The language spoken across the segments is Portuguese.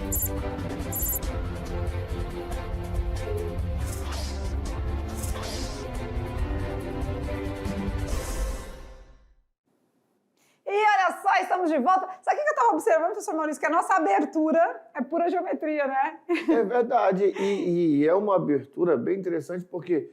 E olha só, estamos de volta. Sabe o que eu estava observando, professor Maurício? Que a nossa abertura é pura geometria, né? É verdade, e é uma abertura bem interessante porque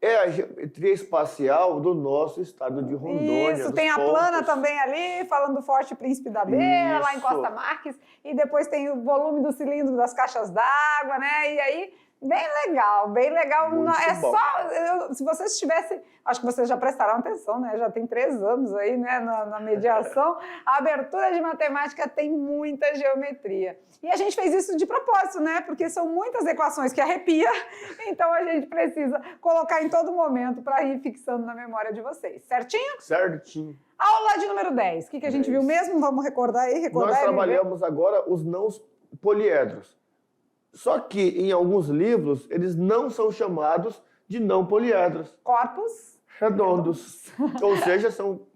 é a geometria espacial do nosso estado de Rondônia. Isso, tem a plana também ali, falando do Forte Príncipe da Beira, lá em Costa Marques. E depois tem o volume do cilindro das caixas d'água, né? E aí, bem legal, bem legal. Muito bom. Só, se vocês tivessem, acho que vocês já prestaram atenção, né? Já tem 3 anos aí, né, na mediação. A abertura de matemática tem muita geometria. E a gente fez isso de propósito, né? Porque são muitas equações que arrepia, então a gente precisa colocar em todo momento para ir fixando na memória de vocês. Certinho? Certinho. Aula de número 10. O que a gente viu mesmo? Vamos recordar aí, Nós trabalhamos agora os não poliedros. Só que em alguns livros eles não são chamados de não poliedros. Corpos redondos. Ou seja, são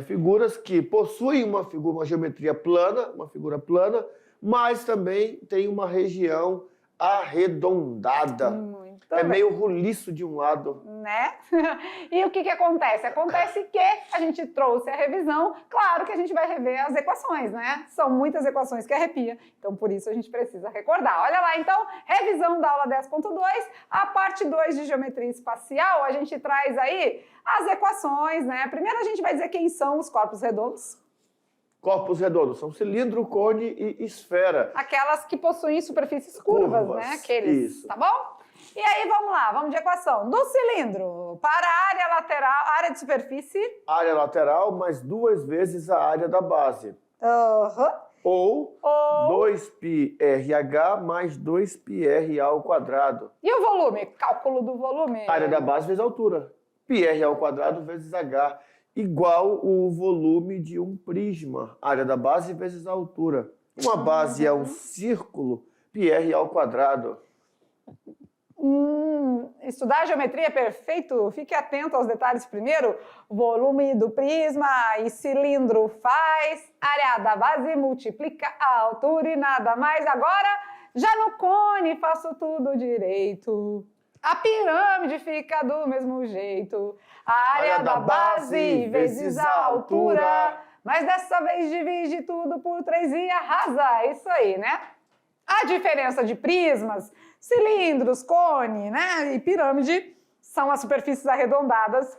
figuras que possuem uma geometria plana, uma figura plana, mas também tem uma região arredondada. Muito meio roliço de um lado. Né? E o que acontece? Acontece que a gente trouxe a revisão, claro que a gente vai rever as equações, né? São muitas equações que arrepia, então por isso a gente precisa recordar. Olha lá, então, revisão da aula 10.2, a parte 2 de geometria espacial, a gente traz aí as equações, né? Primeiro a gente vai dizer quem são os corpos redondos. Corpos redondos são cilindro, cone e esfera. Aquelas que possuem superfícies curvas, né? Aqueles, isso. Tá bom? E aí, vamos lá, vamos de equação. Do cilindro para a área lateral, área de superfície. Área lateral mais 2 vezes a área da base. Ou 2πrh mais 2πr ao quadrado. E o volume? Cálculo do volume. Área da base vezes a altura. πr ao quadrado vezes h. Igual o volume de um prisma. Área da base vezes a altura. Uma base é um círculo, πr ao quadrado. Estudar geometria é perfeito. Fique atento aos detalhes primeiro. Volume do prisma e cilindro faz. Área da base multiplica a altura e nada mais. Agora, já no cone, faço tudo direito. A pirâmide fica do mesmo jeito. A área da base vezes a altura. Mas dessa vez divide tudo por 3 e arrasa. Isso aí, né? A diferença de prismas, cilindros, cone, né, e pirâmide são as superfícies arredondadas.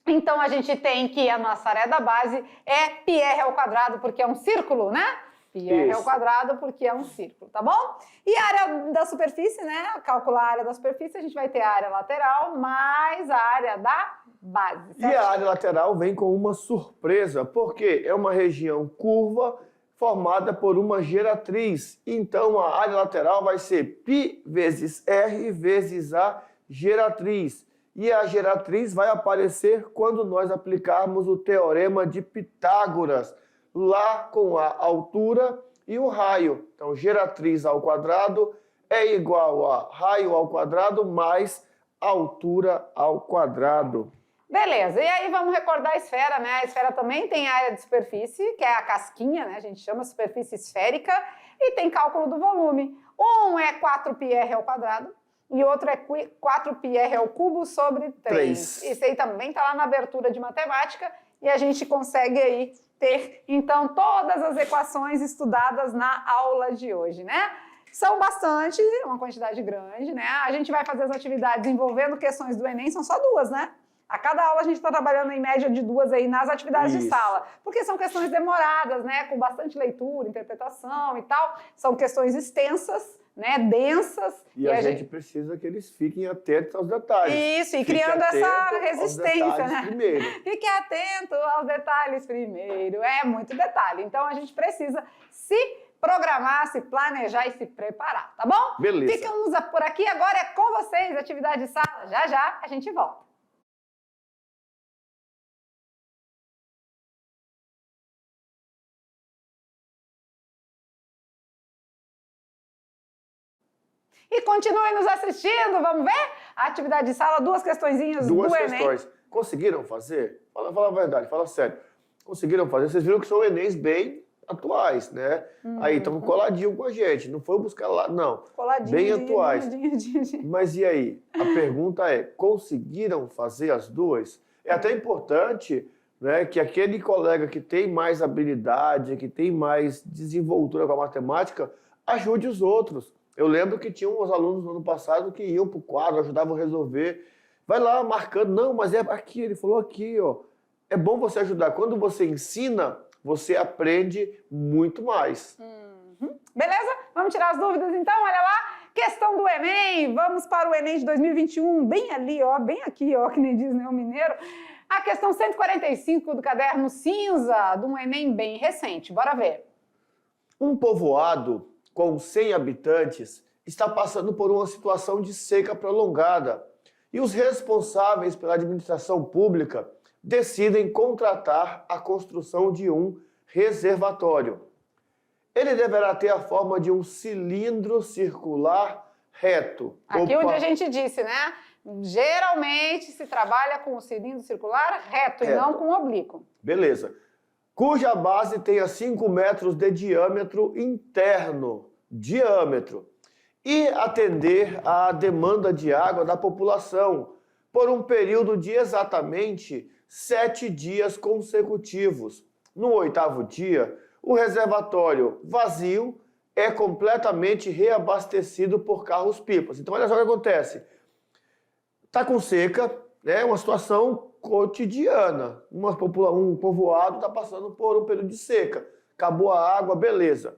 Então a gente tem que a nossa área da base é πr ao quadrado porque é um círculo, né? πr ao quadrado porque é um círculo, tá bom? E a área da superfície, né? Calcular a área da superfície, a gente vai ter a área lateral mais a área da base. Certo? E a área lateral vem com uma surpresa, porque é uma região curva formada por uma geratriz. Então, a área lateral vai ser π vezes r vezes a geratriz. E a geratriz vai aparecer quando nós aplicarmos o teorema de Pitágoras, lá com a altura e o raio. Então, geratriz ao quadrado é igual a raio ao quadrado mais altura ao quadrado. Beleza, e aí vamos recordar a esfera, né? A esfera também tem área de superfície, que é a casquinha, né? A gente chama superfície esférica, e tem cálculo do volume. Um é 4πr ao quadrado e outro é 4πr ao cubo sobre 3. Isso aí também está lá na abertura de matemática e a gente consegue aí ter, então, todas as equações estudadas na aula de hoje, né? São bastante, uma quantidade grande, né? A gente vai fazer as atividades envolvendo questões do Enem, são só 2, né? A cada aula a gente está trabalhando em média de 2 aí nas atividades de sala, porque são questões demoradas, né, com bastante leitura, interpretação e tal, são questões extensas, né, densas. E a gente precisa que eles fiquem atentos aos detalhes. Isso, e criando essa resistência, né? Primeiro. Fique atento aos detalhes primeiro, é muito detalhe, então a gente precisa se programar, se planejar e se preparar, tá bom? Beleza. Ficamos por aqui, agora é com vocês, atividade de sala, já a gente volta. E continue nos assistindo, vamos ver? A atividade de sala, 2 questõezinhas do Enem. 2 questões. Conseguiram fazer? Fala a verdade, fala sério. Conseguiram fazer? Vocês viram que são Enems bem atuais, né? Aí estão coladinho com a gente, não foi buscar lá, não. Coladinho, bem atuais. Dia. Mas e aí? A pergunta é, conseguiram fazer as duas? É até importante, né, que aquele colega que tem mais habilidade, que tem mais desenvoltura com a matemática, ajude os outros. Eu lembro que tinha uns alunos no ano passado que iam para o quadro, ajudavam a resolver. Vai lá marcando, não, mas é aqui, ele falou aqui, ó. É bom você ajudar. Quando você ensina, você aprende muito mais. Beleza? Vamos tirar as dúvidas então? Olha lá, questão do Enem. Vamos para o Enem de 2021, bem ali, ó, bem aqui, ó, que nem diz, né, o mineiro. A questão 145 do caderno cinza, de um Enem bem recente. Bora ver. Um povoado com 100 habitantes está passando por uma situação de seca prolongada e os responsáveis pela administração pública decidem contratar a construção de um reservatório. Ele deverá ter a forma de um cilindro circular reto. Aqui onde a gente disse, né? Geralmente se trabalha com o cilindro circular reto e não com oblíquo. Beleza. Cuja base tenha 5 metros de diâmetro interno. Diâmetro. E atender à demanda de água da população por um período de exatamente 7 dias consecutivos. No 8º dia, o reservatório vazio é completamente reabastecido por carros-pipas. Então, olha só o que acontece. Está com seca, né? Uma situação cotidiana. Um povoado está passando por um período de seca. Acabou a água, beleza.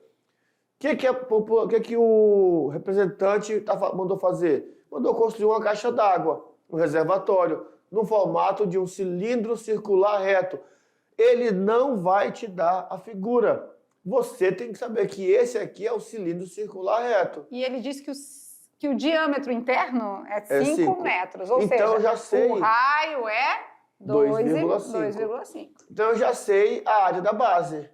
O que o representante mandou fazer? Mandou construir uma caixa d'água, um reservatório, no formato de um cilindro circular reto. Ele não vai te dar a figura. Você tem que saber que esse aqui é o cilindro circular reto. E ele disse que o diâmetro interno é 5 metros, ou então, seja, eu já sei. O raio é 2,5. Então eu já sei a área da base.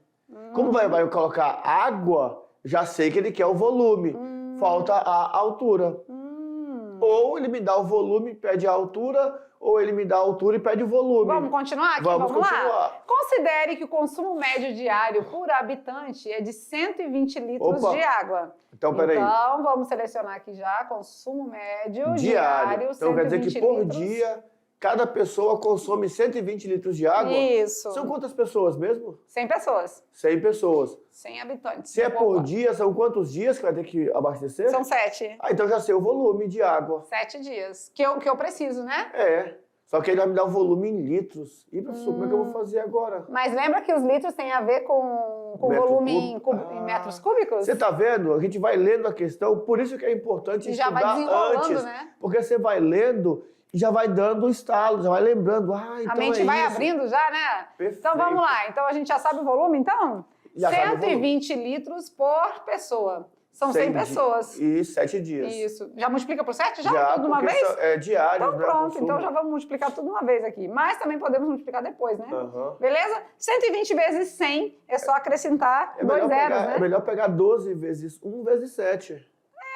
Como vai colocar água, já sei que ele quer o volume. Falta a altura. Ou ele me dá o volume e pede a altura, ou ele me dá a altura e pede o volume. Vamos continuar aqui? Vamos continuar. Lá? Considere que o consumo médio diário por habitante é de 120 litros de água. Então, peraí. Então, vamos selecionar aqui já, consumo médio diário. Então, quer dizer que por litros. dia, cada pessoa consome 120 litros de água? Isso. São quantas pessoas mesmo? 100 pessoas. 100 pessoas. 100 habitantes. Se é por dia, são quantos dias que vai ter que abastecer? São 7. Ah, então já sei o volume de água. 7 dias. Que eu preciso, né? É. Só que ele vai me dar o volume em litros. E, professor, como é que eu vou fazer agora? Mas lembra que os litros têm a ver com o volume em metros cúbicos? Você tá vendo? A gente vai lendo a questão, por isso que é importante já estudar vai desenrolando, antes. Né? Porque você vai lendo e já vai dando o estalo, já vai lembrando. Ah, então a mente vai abrindo já, né? Perfeito. Então vamos lá. Então a gente já sabe o volume, então? Já 120 litros por pessoa. São 100 pessoas. E 7 dias. Isso. Já multiplica por 7? Já tudo de uma vez? É diário, então, né? Pronto, então já vamos multiplicar tudo de uma vez aqui. Mas também podemos multiplicar depois, né? Beleza? 120 vezes 100 é só acrescentar 2 zeros, né? É melhor pegar 12 vezes 1 vezes 7.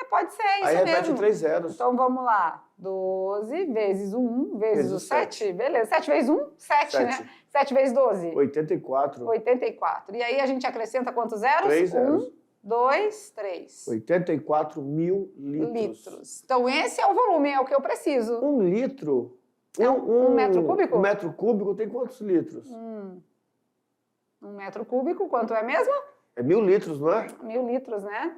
Pode ser, isso aí mesmo. Aí repete 3 zeros. Então vamos lá. 12 vezes 1 vezes o 7. Beleza. 7 vezes 1, 7, né? 7 vezes 12. 84. 84. E aí a gente acrescenta quantos zeros? 3 zeros. 1, 2, 3. 84 mil litros. Então esse é o volume, é o que eu preciso. 1 litro? Um metro cúbico? 1 metro cúbico tem quantos litros? 1 metro cúbico, quanto é mesmo? É 1000 litros, não é? 1000 litros, né?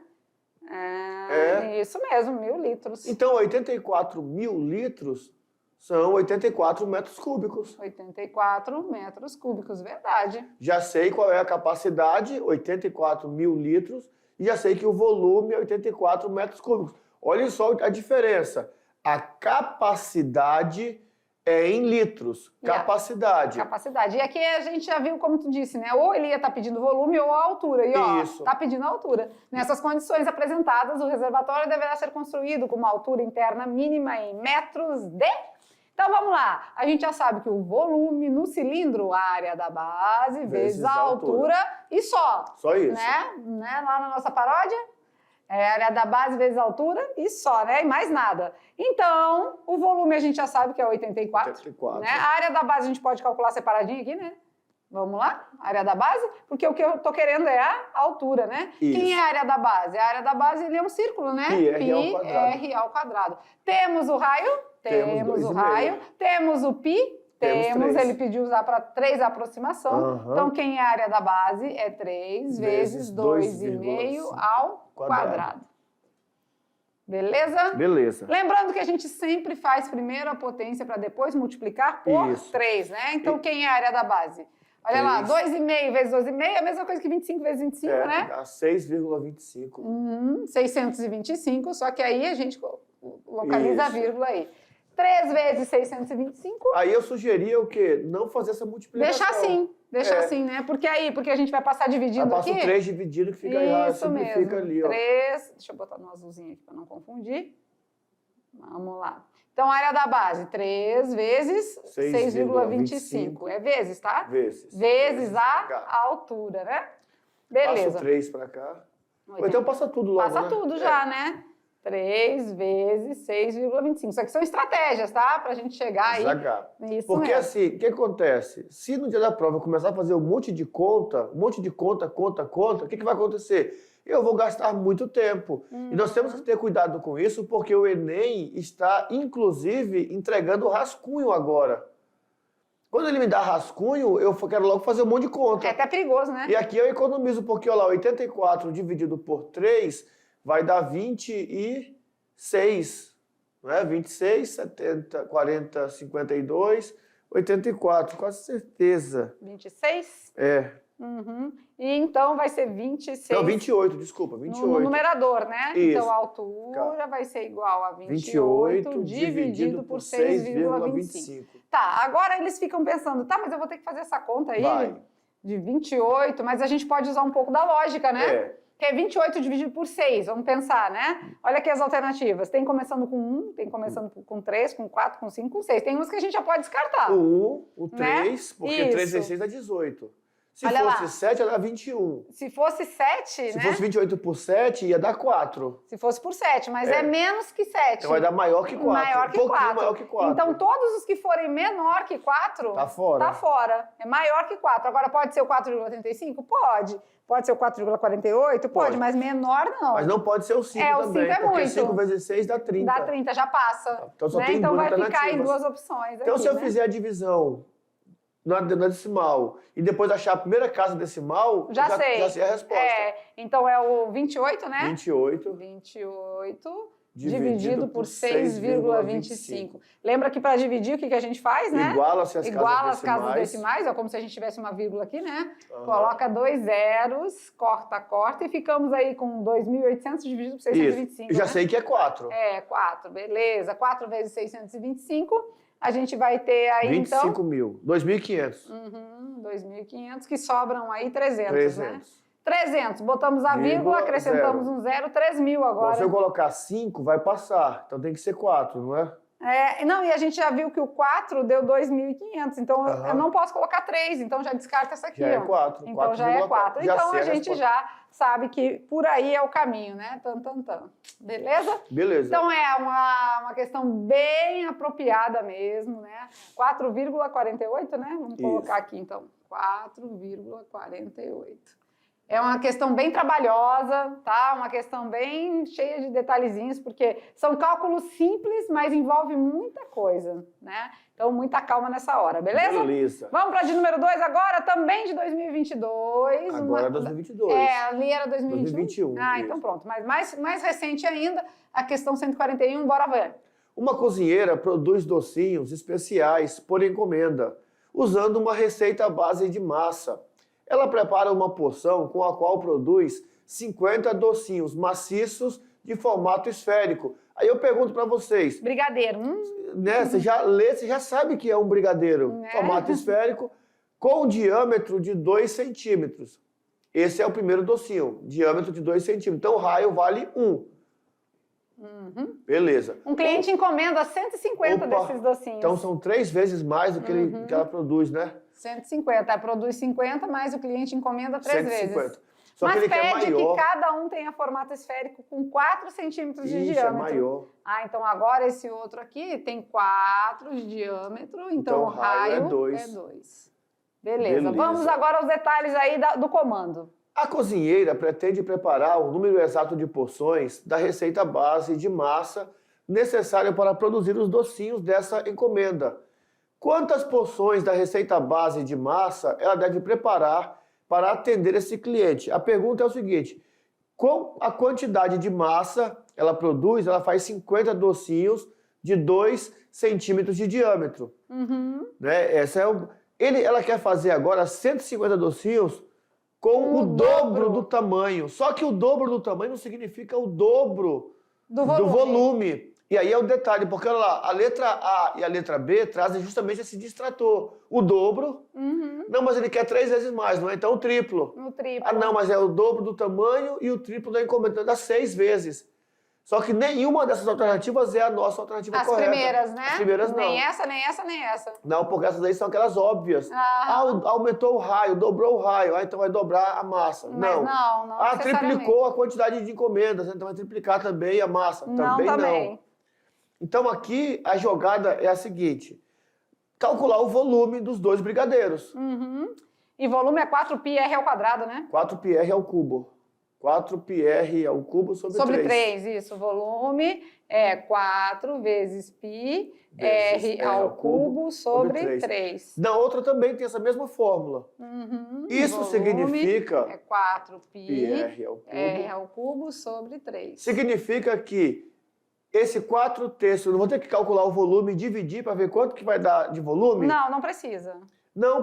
Isso mesmo, 1000 litros. Então, 84 mil litros são 84 metros cúbicos. 84 metros cúbicos, verdade. Já sei qual é a capacidade, 84 mil litros, e já sei que o volume é 84 metros cúbicos. Olha só a diferença. A capacidade é em litros. Capacidade. Capacidade. E aqui a gente já viu, como tu disse, né? Ou ele ia estar pedindo volume ou a altura. E ó, está pedindo a altura. Nessas condições apresentadas, o reservatório deverá ser construído com uma altura interna mínima em metros de... Então vamos lá. A gente já sabe que o volume no cilindro, a área da base vezes a altura e só. Só isso. Né? Lá na nossa paródia. É a área da base vezes a altura e só, né? E mais nada. Então, o volume a gente já sabe que é 84. 84. Né? A área da base a gente pode calcular separadinho aqui, né? Vamos lá? Área da base? Porque o que eu tô querendo é a altura, né? Isso. Quem é a área da base? A área da base ele é um círculo, né? Pi ao quadrado. Temos o raio? Temos o 2,5. raio. Temos o pi? Temos 3. Ele pediu usar para 3 aproximação. Uhum. Então, quem é a área da base é 3 vezes 2,5 ao quadrado. Beleza? Beleza. Lembrando que a gente sempre faz primeiro a potência para depois multiplicar por 3, né? Então, quem é a área da base? Olha 3. Lá, 2,5 vezes 2,5 é a mesma coisa que 25 vezes 25, né? Dá 6,25. 625, só que aí a gente localiza a vírgula aí. 3 vezes 625. Aí eu sugeria o quê? Não fazer essa multiplicação. Deixa assim, né? Porque a gente vai passar dividindo aqui. Passa o 3 dividido que fica aí, simplifica ali, ó. 3, deixa eu botar no azulzinho aqui para não confundir. Vamos lá. Então, a área da base, 3 vezes 6,25. É vezes, tá? Vezes a altura, né? Beleza. Passa o 3 para cá. Ou então passa tudo logo, Passa tudo já, né? 3 vezes 6,25. Isso aqui são estratégias, tá? Pra gente chegar aí. Isso porque mesmo. Assim, o que acontece? Se no dia da prova eu começar a fazer um monte de conta, o que vai acontecer? Eu vou gastar muito tempo. E nós temos que ter cuidado com isso, porque o Enem está, inclusive, entregando rascunho agora. Quando ele me dá rascunho, eu quero logo fazer um monte de conta. É até perigoso, né? E aqui eu economizo, porque, olha lá, 84 dividido por 3 vai dar 26, não é? 26, 70, 40, 52, 84, quase certeza. 26? É. E então vai ser 26. Não, 28, desculpa, 28. No numerador, né? Isso. Então a altura vai ser igual a 28 dividido por 6,25. Tá, agora eles ficam pensando, tá, mas eu vou ter que fazer essa conta aí de 28, mas a gente pode usar um pouco da lógica, né? Que é 28 dividido por 6, vamos pensar, né? Olha aqui as alternativas. Tem começando com 1, tem começando com 3, com 4, com 5, com 6. Tem uns que a gente já pode descartar. O 1, o 3, né? Porque Isso. 3 vezes 6 dá 18. Se Olha fosse lá. 7, ia dar 21. Se fosse 7, Se né? fosse 28 por 7, ia dar 4. Se fosse por 7, mas é menos que 7. Então vai dar maior que 4. Maior que 4. Maior que 4. Então todos os que forem menor que 4... Tá fora. Tá fora. É maior que 4. Agora pode ser o 4,35? Pode. Pode ser o 4,48? Pode, mas menor não. Mas não pode ser o 5 também. O 5 é porque muito. 5 vezes 6 dá 30. Dá 30, já passa. Então só tem então duas vai ficar em alternativas. 2 opções. Então aqui, se eu fizer a divisão na decimal e depois achar a primeira casa decimal, já sei a resposta. Então é o 28, né? 28 dividido por 6,25. Lembra que para dividir o que a gente faz, né? Iguala-se as casas decimais, é como se a gente tivesse uma vírgula aqui, né? Coloca 2 zeros, corta e ficamos aí com 2.800 dividido por 625. Isso. Já sei que é 4. 4, beleza. 4 vezes 625. A gente vai ter aí, 25 mil. 2.500. 2.500, que sobram aí 300, né? 300. Botamos a vírgula, acrescentamos 1 zero, 3.000 agora. Bom, se eu colocar 5, vai passar. Então tem que ser 4, não é? Não, e a gente já viu que o 4 deu 2.500. Então eu não posso colocar 3, então já descarta essa aqui. Já é 4. Então já é 4. Então a gente já sabe que por aí é o caminho, né? Beleza? Beleza. Então é uma questão bem apropriada mesmo, né? 4,48, né? Vamos colocar aqui então. 4,48. É uma questão bem trabalhosa, tá? Uma questão bem cheia de detalhezinhos, porque são cálculos simples, mas envolve muita coisa, né? Então, muita calma nessa hora, beleza? Beleza. Vamos para de número 2 agora, também de 2022. Agora é 2022. Ali era 2021. Então pronto. Mas mais recente ainda, a questão 141, bora ver. Uma cozinheira produz docinhos especiais por encomenda, usando uma receita à base de massa. Ela prepara uma porção com a qual produz 50 docinhos maciços de formato esférico. Aí eu pergunto para vocês... Brigadeiro. Né, você já sabe que é um brigadeiro, formato esférico, com diâmetro de 2 centímetros. Esse é o primeiro docinho, diâmetro de 2 centímetros. Então o raio vale 1. Beleza. Um cliente encomenda 150 desses docinhos. Então são 3 vezes mais do que, que ela produz, né? 150. Ela produz 50, mas o cliente encomenda 3 vezes. Só mas que ele pede quer maior. que cada um tenha formato esférico com 4 centímetros de diâmetro. É maior. Então agora esse outro aqui tem 4 de diâmetro, então o raio é 2. Beleza. Vamos agora aos detalhes aí do comando. A cozinheira pretende preparar o número exato de porções da receita base de massa necessária para produzir os docinhos dessa encomenda. Quantas porções da receita base de massa ela deve preparar para atender esse cliente? A pergunta é o seguinte: com a quantidade de massa ela produz, ela faz 50 docinhos de 2 centímetros de diâmetro. Né? Ela quer fazer agora 150 docinhos com o dobro do tamanho. Só que o dobro do tamanho não significa o dobro do volume. E aí é o detalhe, porque olha lá, a letra A e a letra B trazem justamente esse distrator. O dobro, não, mas ele quer 3 vezes mais, não é? Então o triplo. O triplo. Ah, não, mas é o dobro do tamanho e o triplo da encomenda, dá 6 vezes. Só que nenhuma dessas alternativas é a nossa alternativa correta. As primeiras, né? As primeiras não. Nem essa, nem essa, nem essa. Não, porque essas aí são aquelas óbvias. Aumentou o raio, dobrou o raio, então vai dobrar a massa. Mas não triplicou a quantidade de encomendas, então vai triplicar também a massa. Também não. Então aqui a jogada é a seguinte: calcular o volume dos 2 brigadeiros. E volume é 4πr ao quadrado, né? 4πr ao cubo. 4πr ao cubo sobre 3, isso. Volume é 4 vezes π r ao cubo sobre 3. Na outra também tem essa mesma fórmula. Isso significa... é 4π r ao cubo sobre 3. Significa que esse 4/3, eu não vou ter que calcular o volume e dividir para ver quanto que vai dar de volume? Não Não, precisa.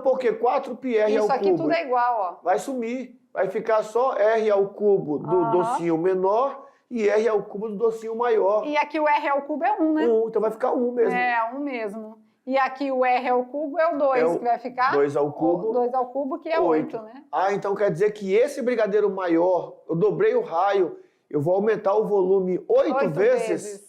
porque 4πr ao cubo... Isso aqui tudo é igual, ó. Vai sumir. Vai ficar só R ao cubo do docinho menor e R ao cubo do docinho maior. E aqui o R ao cubo é 1, né? 1, então vai ficar 1 mesmo. É, 1 mesmo. E aqui o R ao cubo é o 2, que vai ficar... 2 ao cubo. 2 ao cubo, que é 8, né? Ah, então quer dizer que esse brigadeiro maior, eu dobrei o raio, eu vou aumentar o volume 8 vezes.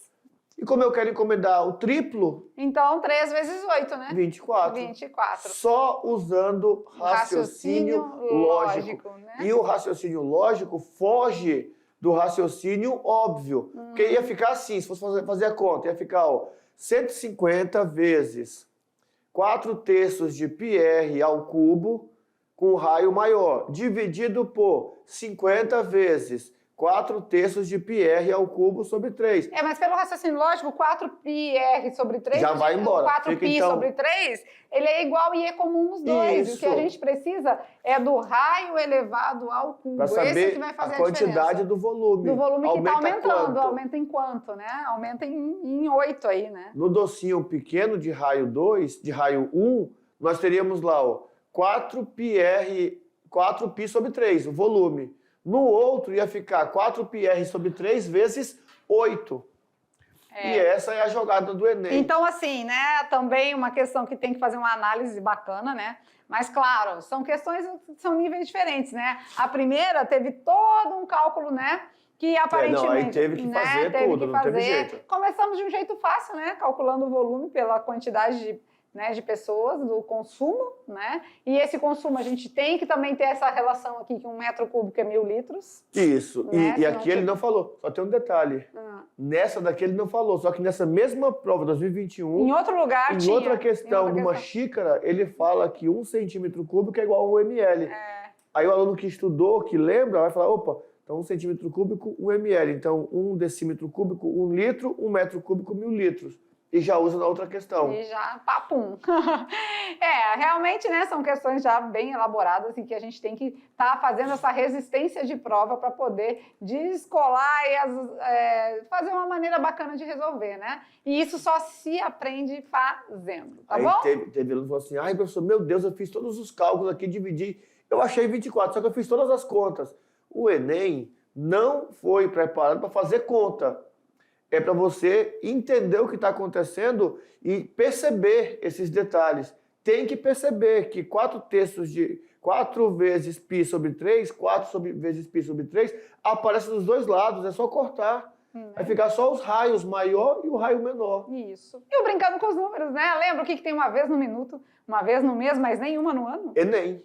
E como eu quero encomendar o triplo... Então, 3 vezes 8, né? 24. Só usando raciocínio lógico. Né? E o raciocínio lógico foge do raciocínio óbvio. Porque ia ficar assim, se fosse fazer a conta, ia ficar 150 vezes 4/3 de πr ao cubo com raio maior, dividido por 50 vezes 4/3 de πr ao cubo sobre 3. Mas pelo raciocínio lógico, 4πr sobre 3... Já vai embora. 4π então... sobre 3, ele é igual e é comum os dois. Isso. O que a gente precisa é do raio elevado ao cubo. Para saber esse que vai fazer a quantidade do volume. Do volume que está aumentando. Quanto? Aumenta em quanto, né? Aumenta em 8 aí, né? No docinho pequeno de raio 2, de raio 1, nós teríamos lá 4π sobre 3, o volume. No outro ia ficar 4πr sobre 3 vezes 8. E essa é a jogada do Enem. Então, assim, né, também uma questão que tem que fazer uma análise bacana, né? Mas, claro, são questões, são níveis diferentes, né? A primeira teve todo um cálculo, né? Que aparentemente... aí teve que fazer tudo, não teve jeito. Começamos de um jeito fácil, né? Calculando o volume pela quantidade de pessoas, do consumo, né? E esse consumo a gente tem que também ter essa relação aqui que 1 metro cúbico é 1000 litros. Isso, né? E aqui ele não falou, só tem um detalhe. Nessa daqui ele não falou, só que nessa mesma prova, 2021... Em outro lugar Em outra questão, numa xícara, ele fala que 1 centímetro cúbico é igual a 1 ml. Aí o aluno que estudou, que lembra, vai falar, opa, então 1 centímetro cúbico, 1 ml. Então 1 decímetro cúbico, 1 litro, 1 metro cúbico, 1000 litros. E já usa na outra questão. E já, papum. Realmente, né, são questões já bem elaboradas e que a gente tem que estar fazendo essa resistência de prova para poder descolar e fazer uma maneira bacana de resolver, né? E isso só se aprende fazendo, tá bom? Teve aluno que falou assim, ai, professor, meu Deus, eu fiz todos os cálculos aqui, dividi, eu achei 24, só que eu fiz todas as contas. O Enem não foi preparado para fazer conta. É para você entender o que está acontecendo e perceber esses detalhes. Tem que perceber que 4/3 de 4 vezes π sobre 3, 4 vezes π sobre 3, aparece dos dois lados, é só cortar. Vai ficar só os raios maior e o raio menor. Isso. E o brincando com os números, né? Lembra o que tem uma vez no minuto, uma vez no mês, mas nenhuma no ano? Enem.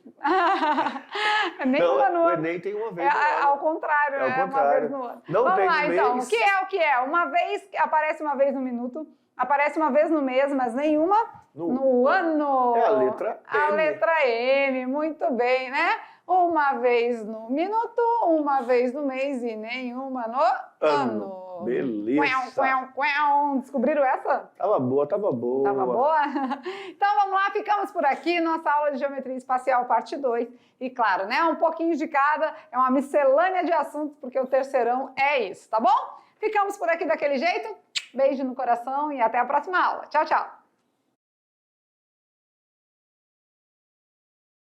Nenhuma no O ano. Enem tem uma vez no ano. Ao contrário, É né? ao Uma contrário. vez no ano. Não Vamos tem lá, então. mês. O que é? Uma vez, aparece uma vez no minuto, aparece uma vez no mês, mas nenhuma no ano. É a letra M. A letra M, muito bem, né? Uma vez no minuto, uma vez no mês e nenhuma no ano. Beleza. Descobriram essa? Tava boa, tava boa. Tava boa? Então vamos lá, ficamos por aqui, nossa aula de Geometria Espacial, parte 2. E claro, né, um pouquinho de cada, é uma miscelânea de assuntos, porque o terceirão é isso, tá bom? Ficamos por aqui daquele jeito, beijo no coração e até a próxima aula. Tchau, tchau!